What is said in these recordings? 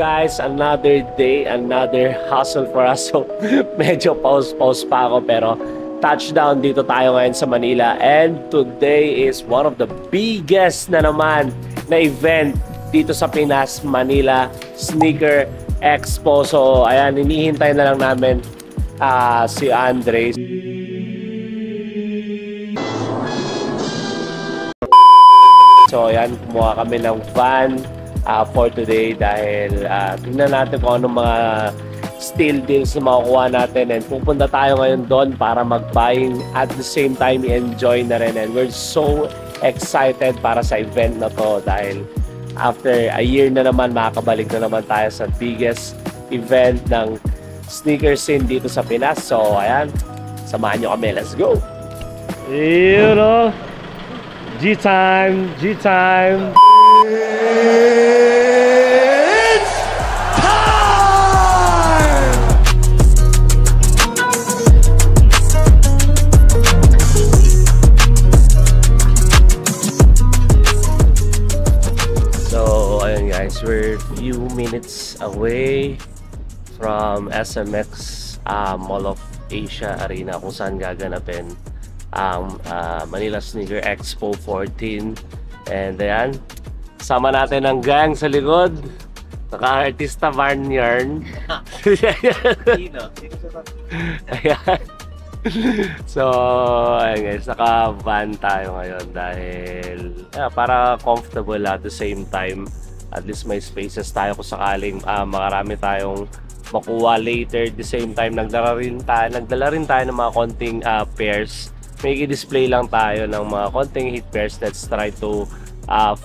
guys, another day, another hustle for us. So medyo pause pa ako, pero touchdown dito tayo ngayon sa Manila. And today is one of the biggest na naman na event dito sa Pinas, Manila Sneaker Expo. So ayan, hinihintay na lang namin si Andre. So ayan, kumuha kami ng van for today dahil tingnan natin kung anong mga steal deals na makukuha natin, and pupunta tayo ngayon doon para mag-buying at the same time enjoy na rin. And we're so excited para sa event na to dahil after a year na naman makakabalik na naman tayo sa biggest event ng sneaker scene dito sa Pinas. So ayan, samahan nyo kami, let's go! You know, G-time, G-time! It's time! So, ayun guys, we're a few minutes away from SMX Mall of Asia Arena kung saan gaganapin ang Manila Sneaker Expo 14. And ayan, sama natin ang gang sa likod. Naka-artista Barnyarn. Ayan. So, ayan guys, naka-van tayo ngayon dahil para comfortable at the same time. At least may spaces tayo kung sakaling makarami tayong makuha later. At the same time, nagdala rin tayo ng mga konting pairs. May i-display lang tayo ng mga konting hit pairs. Let's try to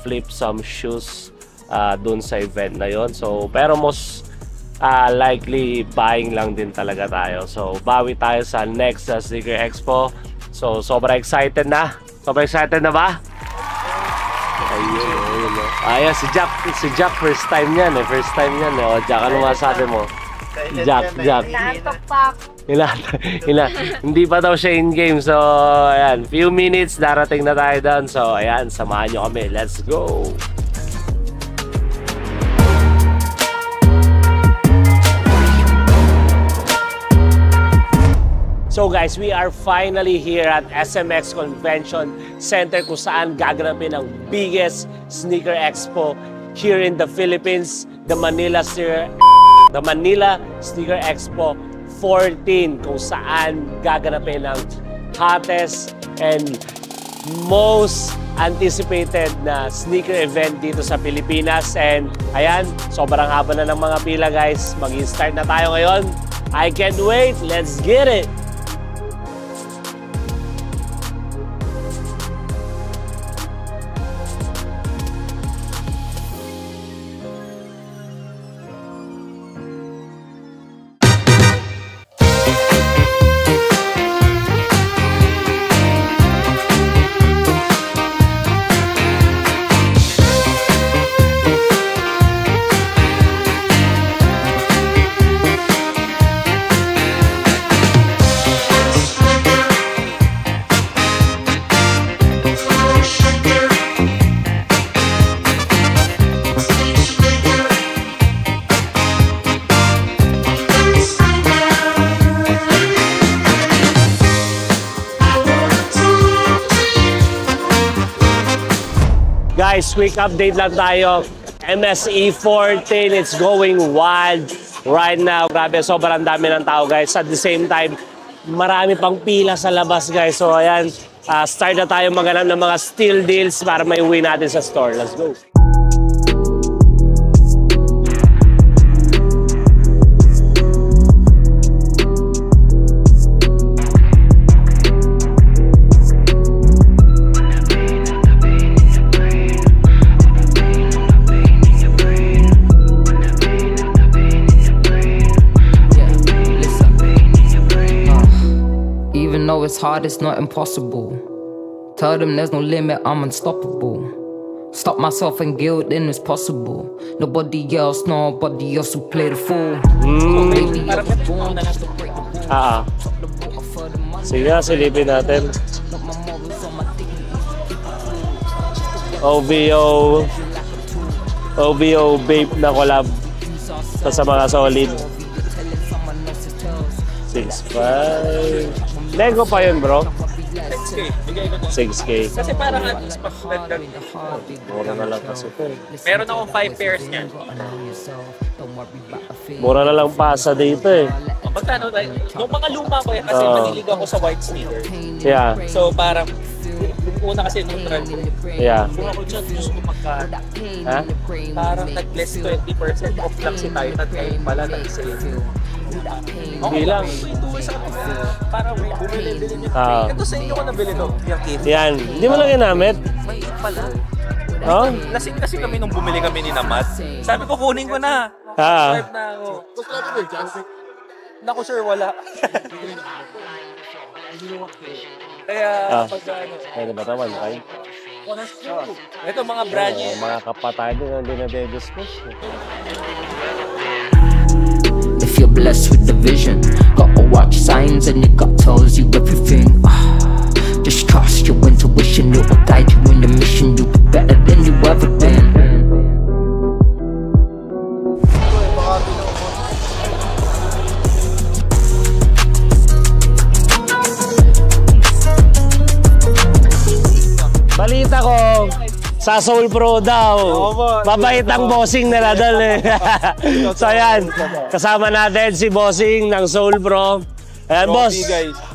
flip some shoes dun sa event na yon. So, pero most likely buying lang din talaga tayo. So, bawi tayo sa next Sneaker Expo. So, sobrang excited na. Sobrang excited na ba? Ayun. Ayan, si Jack first time yan eh. First time yan eh. O, Jack, ano masabi mo? Jack. Inaantok pa ako. Hindi pa daw siya in-game. So, ayan. Few minutes, darating na tayo doon. So, ayan. Samahan nyo kami. Let's go! So guys, we are finally here at SMX Convention Center kung saan gaganapin ang biggest sneaker expo here in the Philippines, the Manila Sneaker Expo 14, kung saan gaganapin ang hottest and most anticipated na sneaker event dito sa Pilipinas. And ayan, sobrang haba na ng mga pila guys. Mag-start na tayo ngayon. I can't wait. Let's get it! Guys, quick update lang tayo. MSE 14, it's going wild right now. Grabe, sobrang dami ng tao guys. At the same time, marami pang pila sa labas guys. So ayan, start na tayo maghanap ng mga steal deals para may uwi natin sa store. Let's go! It's hard, it's not impossible. Tell them there's no limit, I'm unstoppable. Stop myself and guilt, then it's possible. Nobody else will play the fool. Sige, silipin natin. OVO Bape na collab. Sa mga solid. 6.5. Lego pa yun, bro. 6K. Bigay ko to. 6K. Kasi parang at least pag-dagdag. Mura na lang kasi ito. Meron akong 5 pairs niyan. Mura na lang pasa dito eh. Magkano tayo? Nung mga luma ko kasi manilig ako sa white sneaker. Yeah. So parang, una kasi neutral ko. Yeah. Kung ako dyan, gusto ko magkano. Ha? Parang nag-less 20% off lang si Titan. Ngayon pala nag-sale. Hindi lang. Parang bumili-bili niyo. Ito sa inyo ko nabili to. Yung kit. Yan. Hindi mo lang ginamit. May pala. Oh? Lasing kasi kami nung bumili kami ni Namat. Sabi ko kunin ko na. Ah. Swipe na ako. Naku sir, wala. Kaya pag ano. Ano ba naman? Okay? Ito mga brand new. Mga kapatay din hindi na de-discuss. If you're blessed with the vision, gotta watch signs and your gut tells you everything. Just trust your intuition, it will guide you in the mission. You'll be better than you ever been. Balita ko, sa Soul Pro daw. Mabait ang bossing nila doon eh. So ayan, kasama natin si bossing ng Soul Pro. Ayan boss,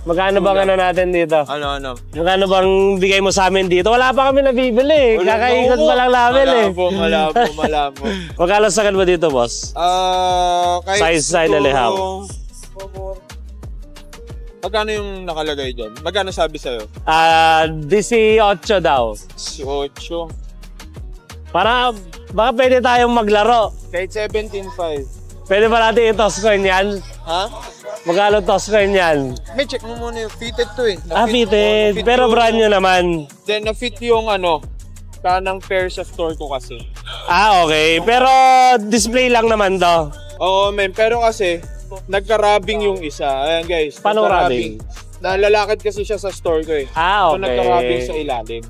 magkano bang ano natin dito? Ano? Magkano bang bigay mo sa amin dito? Wala pa kami nabibili eh. Kakaikot pa lang namin eh. Malabo. Magkano sakan mo dito boss? Kahit Size na lihaw. Magkano yung nakalagay dyan? Magkano sabi sa'yo? 18 daw. 18. Para baka pwede tayong maglaro. Kahit 17.5. Pwede ba natin i-toss coin yan? Ha? Magkano toss coin yan? May check mo muna yung fitted to eh. Fitted. Pero brand new naman. Then na-fit yung kanang pair sa store ko kasi. Okay. Pero display lang naman to. Oo men, pero kasi nagka-rubbing yung isa. Ayan guys. Paano rubbing? Nalalakad kasi siya sa store ko eh. So Okay. nagka-rubbing sa ilalim.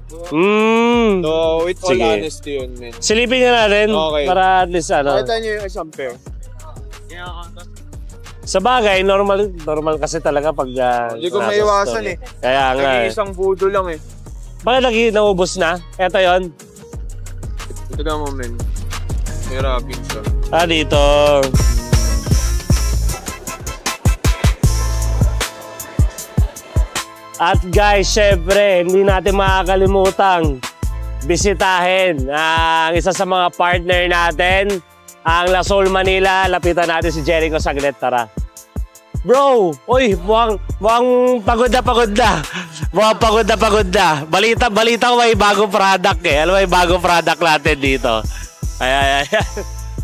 So with all Sige. honesty yun men. Silipin nga natin. Okay. Para at least ano. Nakita niyo yung isang pair. Sa bagay, normal kasi talaga pag Hindi ko nasa maiwasan store eh. Kaya nga eh. Isang budo lang eh. Bakit lagi naubos na? Eto yon. Ito na mo men. May rubbing siya. Dito. At guys, syempre, hindi natin makakalimutang bisitahin ang isa sa mga partner natin, ang La Soul Manila. Lapitan natin si Jericho saglit, tara. Bro, uy, mukhang pagod na. Mukhang pagod na. Balita ko may bagong product eh. Alam mo yung bagong product natin dito. Ay.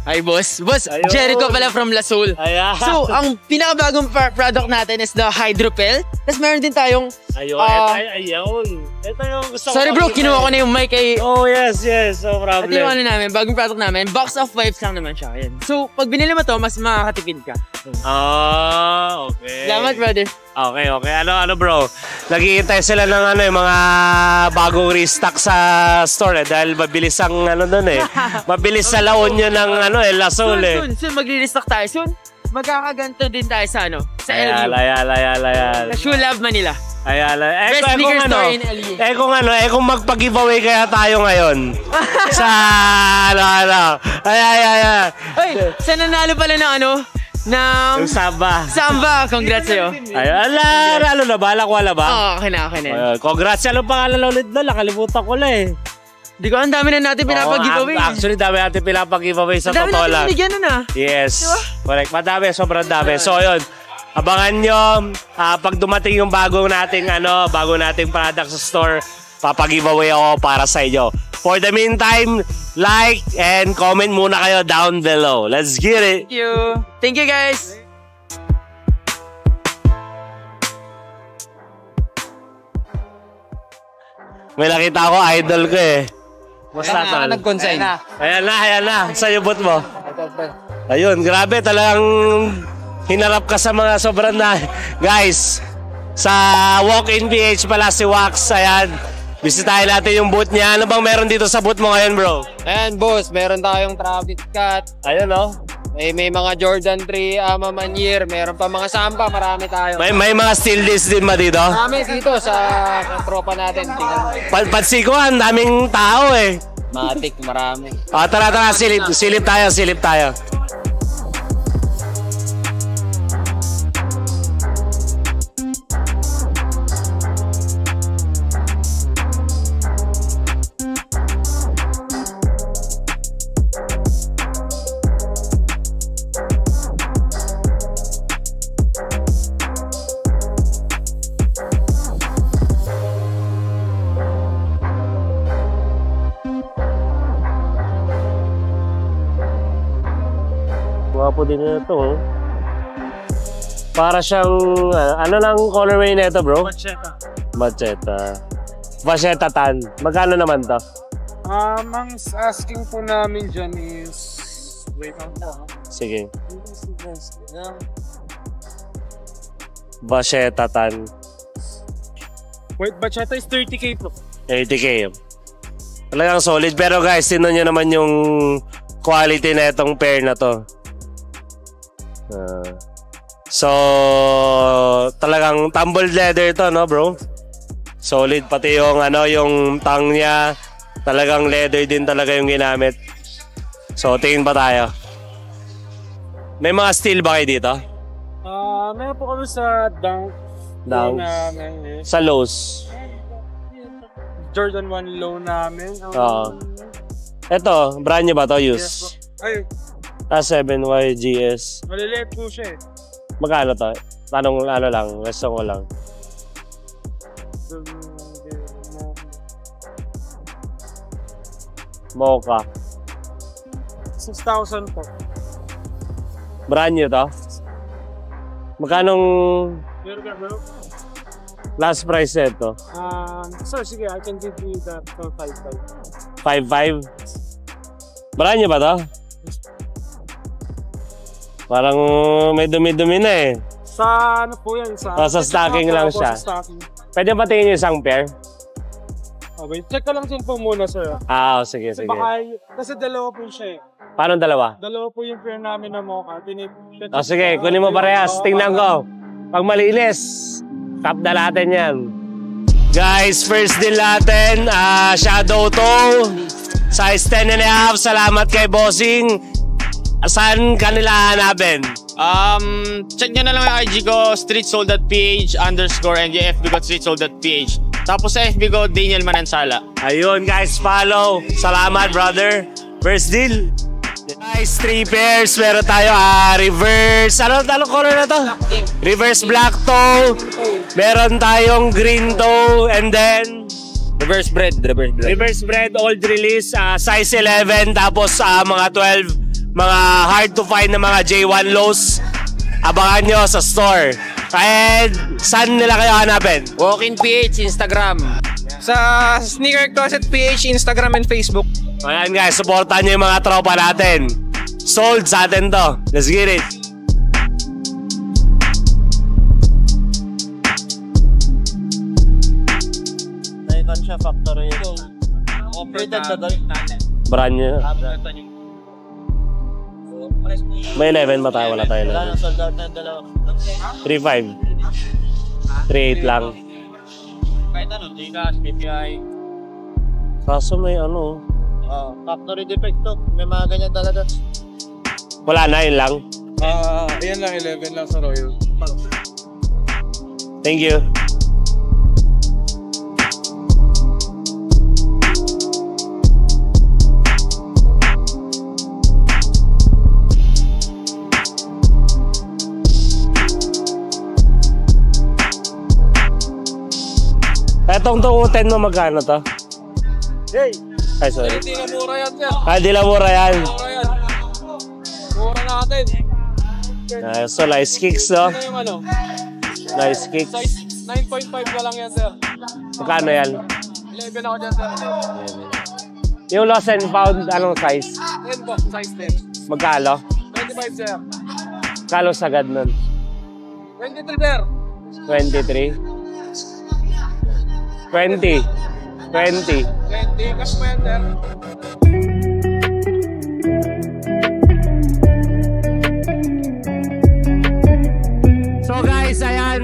Hi boss. Ayun. Jericho pala from La Soul. Ayan. So, ang pinakabagong product natin is the Hydropel. Tapos meron din tayong... Ayun. Ito yung gusto ko. Sorry bro, kinuha ko na yung mic kay... Oh, yes. No problem. Ito yung ano namin, bagong product namin. Box of vibes lang naman siya. Ayan. So, pag binili mo to, mas makakatipid ka. Okay. Salamat brother. Okay. Ano bro? Naghihintay sila ng yung mga bagong restock sa store eh. Dahil mabilis ang doon eh. Mabilis sa laon yun ng La Soul eh. Soon, magre-restock tayo. Soon, magkakaganto din tayo sa sa LU. Ayala. Sa Shoe Love Manila. Ayala. Best sneaker store in LU. Kung magpag-giveaway kaya tayo ngayon. Sa Ay. Ay, sa nanalo pala ng Yung Samba. Congrats sa'yo. Lalo na ba? Wala ba? Oo, okay na. Congrats. Ano pangalan ulit doon? Nakalimutan ko lang eh. Di ko, ang dami na natin pinapag-giveaway. Actually, dami natin pinapag-giveaway sa Ang dami totoo natin lang. binigyan nun Yes. Diba? Correct. Madami. Sobrang dami. So, yun. Abangan nyo. Pag dumating yung bagong nating product sa store, papag-giveaway ako para sa inyo. For the meantime, like and comment muna kayo down below. Let's get it. Thank you guys. May nakita ako, idol ko eh. Basta tol. Nag-consign. Ayan na. Sa bot mo. Ayun, grabe. Talagang hinarap ka sa mga sobrang na. Guys, sa Walk-in PH pala si Wax. Ayan. Bisitahin natin yung booth niya. Ano bang meron dito sa booth mo ngayon, bro? Ayan, boss. Meron tayong Travis Cut. Ayun, no? May mga Jordan 3, Manier, meron pa mga Samba, marami tayo. May mga steel disc din ba dito? Marami dito sa tropa natin. Pansikuhan, daming tao eh. Matik, marami. Tara, silip tayo. Wapo din na ito, oh. Para siyang, ano lang colorway na ito, bro? Macheta tan. Magkano naman to? Ang asking po namin dyan is... Wait lang po. Sige. Macheta tan. Wait, Bacheta is 30K po. 80K. Talagang solid. Pero guys, tingnan nyo naman yung quality na itong pair na to. So, talagang tumbled leather to, no, bro? Solid, pati yung yung tang niya, talagang leather din talaga yung ginamit. So, tingin pa tayo. May mga steel ba kayo dito? Meron po kami sa Dunk. Sa Lowe's. Jordan 1 low namin. Ito, brand new ba to? Use? Ay, A7YGS. maliliit po siya eh. Magkano to? Tanong lang, gusto ko lang. Mocha. 6,000 po. Brand new to? Magkanong last price ito? Sir, sige, I can give you that for 5,500. 5.5? Brand new ba to? Parang may dumi-dumi na eh. Sa ano po yan? Sa stocking lang siya. Sa stocking. Pwede ba tingin yung isang pair? Okay, check ka lang din po muna, sir. Sige. Kasi dalawa po siya eh. Paano dalawa? Dalawa po yung pair namin na mocha. Sige, kunin mo parehas. Tingnan ko. Pag malinis, cap na natin yan. Guys, first deal natin, Shadow Toe. Size 10.5. Salamat kay Bossing. Saan kanila hanapin? Check nyo na lang yung IG ko, streetsoul.ph _ and yung FB ko, streetsoul.ph. Tapos sa FB ko, Daniel Manansala. Ayun guys, follow. Salamat brother. First deal. Guys, 3 pairs. Meron tayo reverse. Ano color na to? Reverse black toe. Meron tayong green toe. And then Reverse bread. reverse bread old release. Size 11. Tapos mga 12. Mga hard to find na mga J1 lows. Abangan nyo sa store. And saan nila kayo hanapin? Walk-in PH, Instagram. Sa Sneaker Closet PH, Instagram and Facebook. Ayan guys, supportan nyo yung mga tropa natin. Sold sa atin to. Let's get it. Naikan siya, factory ito. Operated na doon. Brand nyo. May 11 ba tayo? Wala tayo Wala 11. nang sold out na yung dalawa. 3.5. 3.8 lang. Kahit ano, Gcash, PPI. Kaso may Factory defect to. May mga ganyan talaga. wala na, yun lang. Ayan lang, 11 lang sa Royal. Thank you. Etong tungutin mo magkano to? Hey! Ay, sorry. Hindi na mura yan sir. Di lang mura yan. Mura yan. Mura natin. So, nice kicks, no? Ano yung ano? Nice kicks. Size 9.5 na lang yan sir. Magkano yan? 11 ako dyan sir. Yung lost and found, anong size? 10 po, size 10. Magkano? 25 sir. Kalo sagad nun? 23 sir. 23? 20. 20, cash pa yan sir.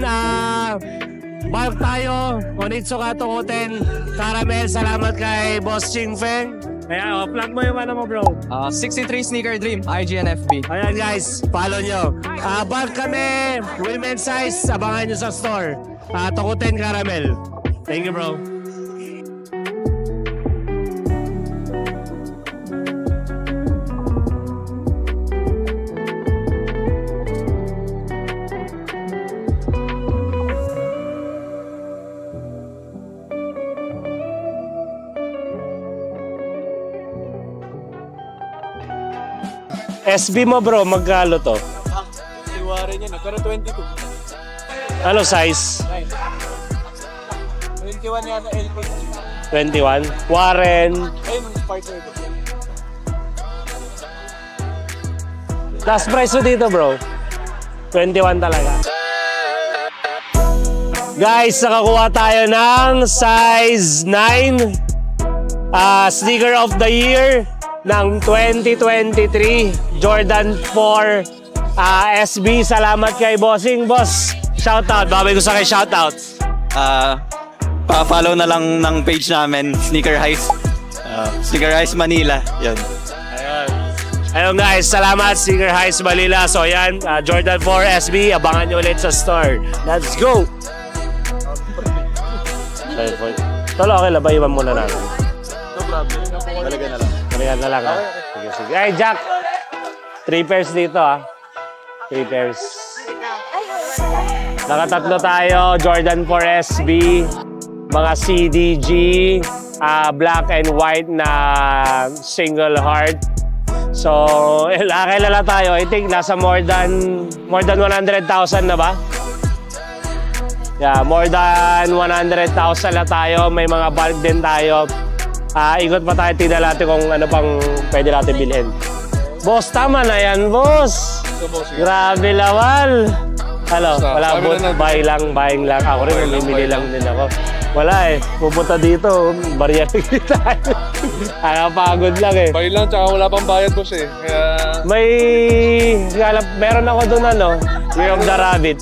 yan, bulk tayo. Onitsuka Tokuten Caramel. Salamat kay Boss Ching Feng. Ayan, plug mo yung ano mo, bro. 63 Sneaker Dream, IG and FB. Ayan guys, follow nyo. Bulk kami, women's size, abangan nyo sa store. Tokuten Caramel. Thank you, bro. SB mo bro, magkalo to? Iwarin yan, pero 22. Ano size? 21 yan, LP. 21? Warren? Ayun, partner ko. Last price mo dito bro? 21 talaga. Guys, nakakuha tayo ng size 9 sneaker of the year ng 2023 Jordan 4 SB. Salamat kay Bossing. Boss, shoutout. Babay ko sa kay shoutout. Pa-follow na lang ng page namin, Sneaker Heist. Sneaker Heist Manila. Yun. Ayun guys, salamat Sneaker Heist Manila. So yan, Jordan 4 SB. Abangan nyo ulit sa store. Let's go! Tolo, okay, labayiwan muna natin. No problem. Talaga na lang. Balikan na lang. Sige, sige. Ay, Jack! 3 pairs dito 3 pairs. Nakatatlo tayo. Jordan 4 SB. Mga CDG. Black and white na single heart. So, kilala tayo. I think nasa more than 100,000 na ba? Yeah, more than 100,000 na tayo. May mga bulk din tayo. Ikot pa tayo, tignan natin kung ano pang pwede natin bilhin. Boss, tama na yan, boss. Grabe lawal. Ano, wala po, buying lang. Ako rin, mamimili lang din ako. Wala pupunta dito, barya tayo. Nakapagod lang Buy lang, tsaka wala pang bayad boss Kaya... Meron ako doon Year of the Rabbit.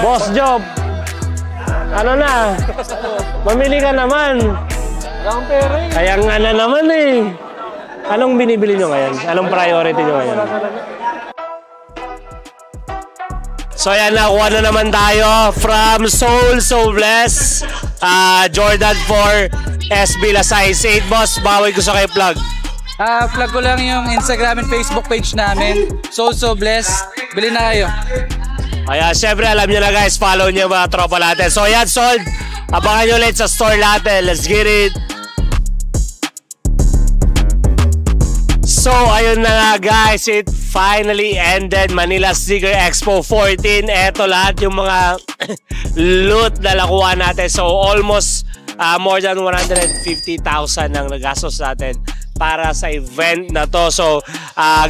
Boss Job, ano na? Mamili ka naman. Ang pera Kaya nga na naman Anong binibili nyo ngayon? Anong priority nyo ngayon? So ayan, nakuha na naman tayo from Soul So Blessed. Jordan 4 SB la size 8. Boss, baway ko sa kay plug. Plug ko lang yung Instagram and Facebook page namin. So Blessed. Bili na kayo. Ayan, syempre alam nyo na guys, follow nyo mga tropa natin. So ayan, sold. Abangan nyo ulit sa store natin. Let's get it. So ayun na nga guys, it finally ended. Manila Sneaker Expo 14. Eto lahat yung mga loot na nakuha natin. So almost more than 150,000 ang nagastos natin para sa event na to. So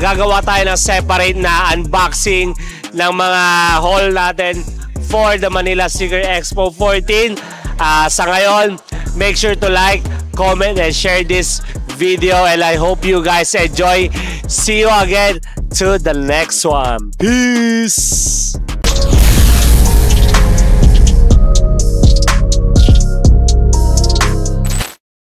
gagawa tayo ng separate na unboxing ng mga haul natin for the Manila Sneaker Expo 14. Sa ngayon, make sure to like, comment, and share this video, and I hope you guys enjoy. See you again to the next one. Peace!